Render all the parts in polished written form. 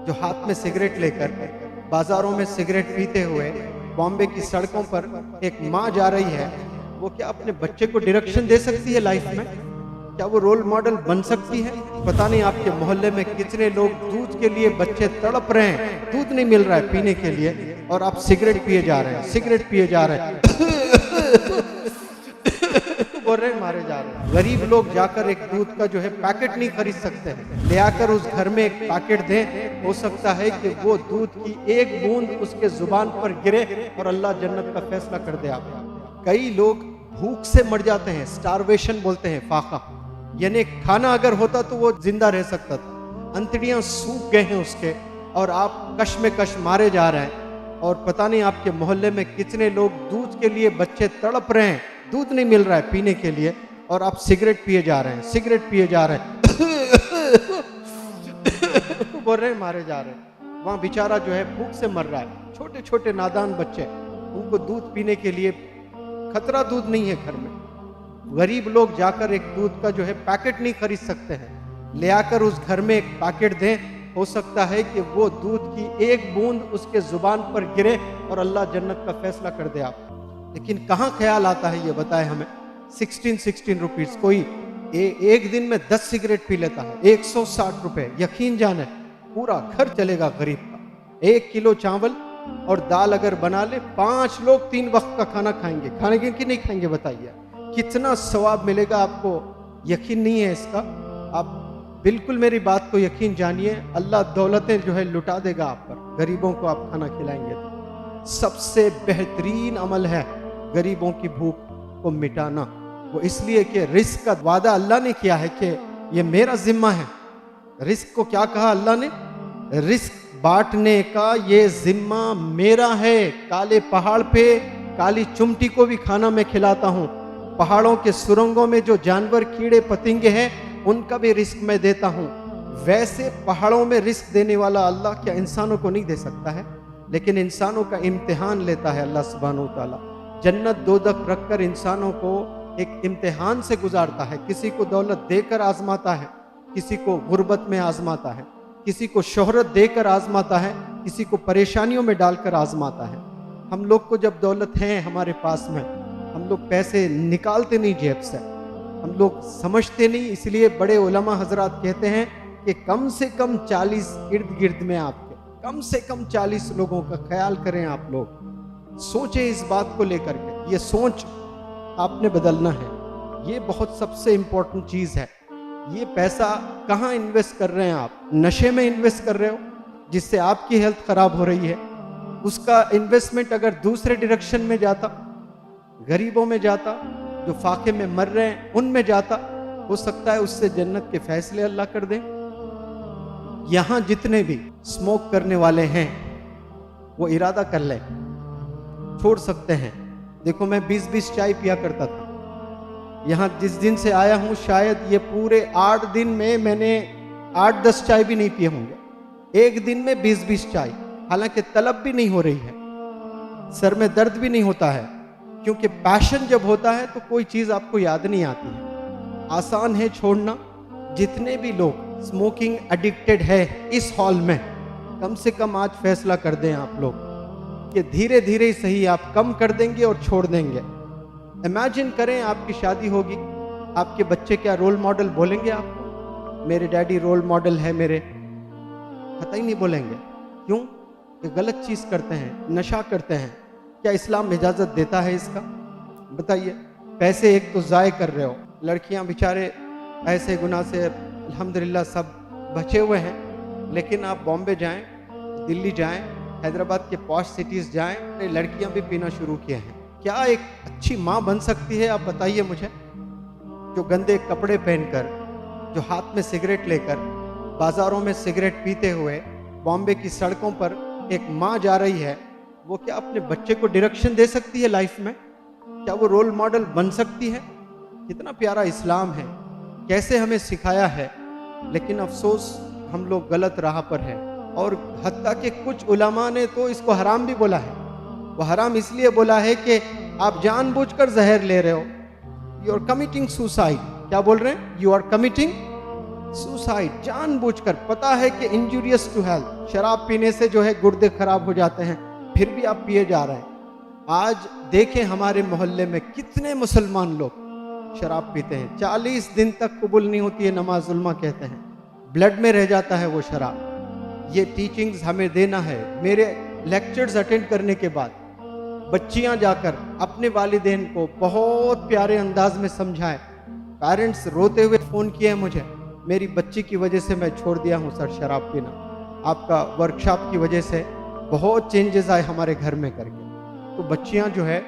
जो हाथ में सिगरेट लेकर बाजारों में सिगरेट पीते हुए बॉम्बे की सड़कों पर एक माँ जा रही है, वो क्या अपने बच्चे को डायरेक्शन दे सकती है लाइफ में? क्या वो रोल मॉडल बन सकती है? पता नहीं आपके मोहल्ले में कितने लोग दूध के लिए बच्चे तड़प रहे हैं, दूध नहीं मिल रहा है पीने के लिए, और आप सिगरेट पिए जा रहे हैं, सिगरेट पिए जा रहे हैं बोल रहे मारे जा रहे हैं। गरीब लोग जाकर एक दूध का जो है पैकेट नहीं खरीद सकते हैं, ले आकर उस घर में एक पैकेट दें, हो सकता है कि वो दूध की एक बूंद उसके जुबान पर गिरे और अल्लाह जन्नत का फैसला कर दे आपको। कई लोग भूख से मर जाते हैं, स्टारवेशन बोलते हैं, फाका, यानी खाना अगर होता तो वो जिंदा रह सकता था, अंतड़ियां सूख गए हैं उसके, और आप कश में कश मारे जा रहे हैं। और पता नहीं आपके मोहल्ले में कितने लोग दूध के लिए बच्चे तड़प रहे हैं, दूध नहीं मिल रहा है पीने के लिए, और आप सिगरेट पिए जा रहे हैं, सिगरेट पिए जा रहे हैं बोल रहे मारे जा रहे हैं। वहां बेचारा जो है भूख से मर रहा है, छोटे छोटे नादान बच्चे, उनको दूध पीने के लिए खतरा दूध नहीं है घर में। गरीब लोग जाकर एक दूध का जो है पैकेट नहीं खरीद सकते हैं, ले आकर उस घर में एक पैकेट दें, हो सकता है कि वो दूध की एक बूंद उसके जुबान पर गिरे और अल्लाह जन्नत का फैसला कर दे आप। लेकिन कहाँ ख्याल आता है ये बताए हमें। 16 रुपीज, कोई एक दिन में 10 सिगरेट पी लेता है, 160 रुपए, यकीन जाने पूरा घर चलेगा गरीब का। 1 किलो चावल और दाल अगर बना ले, 5 लोग 3 वक्त का खाना खाएंगे, खाएंगे कि नहीं खाएंगे बताइए, कितना सवाब मिलेगा आपको। यकीन नहीं है इसका? आप बिल्कुल मेरी बात को यकीन जानिए, अल्लाह दौलतें जो है लुटा देगा आप पर, गरीबों को आप खाना खिलाएंगे तो। सबसे बेहतरीन अमल है गरीबों की भूख को मिटाना। वो इसलिए कि रिस्क का वादा अल्लाह ने किया है कि ये मेरा जिम्मा है। रिस्क को क्या कहा अल्लाह ने? रिस्क बांटने का ये जिम्मा मेरा है। काले पहाड़ पे काली चुमटी को भी खाना मैं खिलाता हूँ, पहाड़ों के सुरंगों में जो जानवर कीड़े पतंगे हैं उनका भी रिस्क मैं देता हूँ। वैसे पहाड़ों में रिस्क देने वाला अल्लाह क्या इंसानों को नहीं दे सकता है? लेकिन इंसानों का इम्तिहान लेता है अल्लाह सुब्हानहू व तआला। जन्नत दोज़ख रखकर इंसानों को एक इम्तिहान से गुजारता है। किसी को दौलत देकर आजमाता है, किसी को गुर्बत में आजमाता है, किसी को शोहरत देकर आजमाता है, किसी को परेशानियों में डालकर आजमाता है। हम लोग को जब दौलत है हमारे पास में, हम लोग पैसे निकालते नहीं जेब से, हम लोग समझते नहीं। इसलिए बड़े उलमा हजरात कहते हैं कि कम से कम 40 इर्द गिर्द में आपके कम से कम 40 लोगों का ख्याल करें। आप लोग सोचें इस बात को लेकर के, ये सोच आपने बदलना है। ये बहुत सबसे इंपॉर्टेंट चीज़ है। ये पैसा कहाँ इन्वेस्ट कर रहे हैं आप? नशे में इन्वेस्ट कर रहे हो जिससे आपकी हेल्थ खराब हो रही है। उसका इन्वेस्टमेंट अगर दूसरे डायरेक्शन में जाता, गरीबों में जाता, जो फाके में मर रहे हैं उनमें जाता, हो सकता है उससे जन्नत के फैसले अल्लाह कर दें। यहां जितने भी स्मोक करने वाले हैं वो इरादा कर लें, छोड़ सकते हैं। देखो मैं 20-20 चाय पिया करता था, यहां जिस दिन से आया हूं शायद ये पूरे 8 दिन में मैंने 8-10 चाय भी नहीं पिए होंगे। एक दिन में 20-20 चाय, हालांकि तलब भी नहीं हो रही है, सर में दर्द भी नहीं होता है, क्योंकि पैशन जब होता है तो कोई चीज आपको याद नहीं आती है। आसान है छोड़ना। जितने भी लोग स्मोकिंग एडिक्टेड है इस हॉल में, कम से कम आज फैसला कर दें आप लोग कि धीरे धीरे ही सही आप कम कर देंगे और छोड़ देंगे। इमेजिन करें आपकी शादी होगी, आपके बच्चे क्या रोल मॉडल बोलेंगे आपको? मेरे डैडी रोल मॉडल है मेरे, कतई नहीं बोलेंगे। क्यों? ये गलत चीज करते हैं, नशा करते हैं। क्या इस्लाम इजाजत देता है इसका? बताइए। पैसे एक तो ज़ाय कर रहे हो, लड़कियां बेचारे ऐसे गुनाह से अल्हम्दुलिल्लाह सब बचे हुए हैं, लेकिन आप बॉम्बे जाएं, दिल्ली जाएं, हैदराबाद के पॉश सिटीज़ जाएं, लड़कियां भी पीना शुरू किए हैं। क्या एक अच्छी माँ बन सकती है? आप बताइए मुझे। जो गंदे कपड़े पहनकर, जो हाथ में सिगरेट लेकर बाज़ारों में सिगरेट पीते हुए बॉम्बे की सड़कों पर एक माँ जा रही है, वो क्या अपने बच्चे को डायरेक्शन दे सकती है लाइफ में? क्या वो रोल मॉडल बन सकती है? कितना प्यारा इस्लाम है, कैसे हमें सिखाया है। लेकिन अफसोस हम लोग गलत राह पर हैं। और हत्ता के कुछ उलमा ने तो इसको हराम भी बोला है। वो हराम इसलिए बोला है कि आप जानबूझकर जहर ले रहे हो, यू आर कमिटिंग सुसाइड। क्या बोल रहे हैं? You are committing suicide. जानबूझकर, पता है कि इंजूरियस टू हेल्थ, शराब पीने से जो है गुर्दे खराब हो जाते हैं, फिर भी आप पिए जा रहे हैं। आज देखें हमारे मोहल्ले में कितने मुसलमान लोग शराब पीते हैं, 40 दिन तक कबूल नहीं होती है, नमाज उल्मा कहते हैं, ब्लड में रह जाता है वो शराब। ये टीचिंग्स हमें देना है। मेरे लेक्चर्स अटेंड करने के बाद बच्चियां जाकर अपने वालिदैन को बहुत प्यारे अंदाज में समझाएं। पेरेंट्स रोते हुए फ़ोन किए मुझे, मेरी बच्ची की वजह से मैं छोड़ दिया हूँ सर शराब पीना, आपका वर्कशॉप की वजह से बहुत चेंजेस आए हमारे घर में करके। तो बच्चियां जो है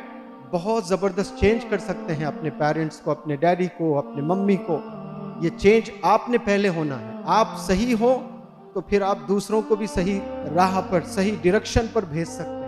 बहुत ज़बरदस्त चेंज कर सकते हैं अपने पेरेंट्स को, अपने डैडी को, अपने मम्मी को। ये चेंज आपने पहले होना है। आप सही हो तो फिर आप दूसरों को भी सही राह पर, सही डायरेक्शन पर भेज सकते हैं।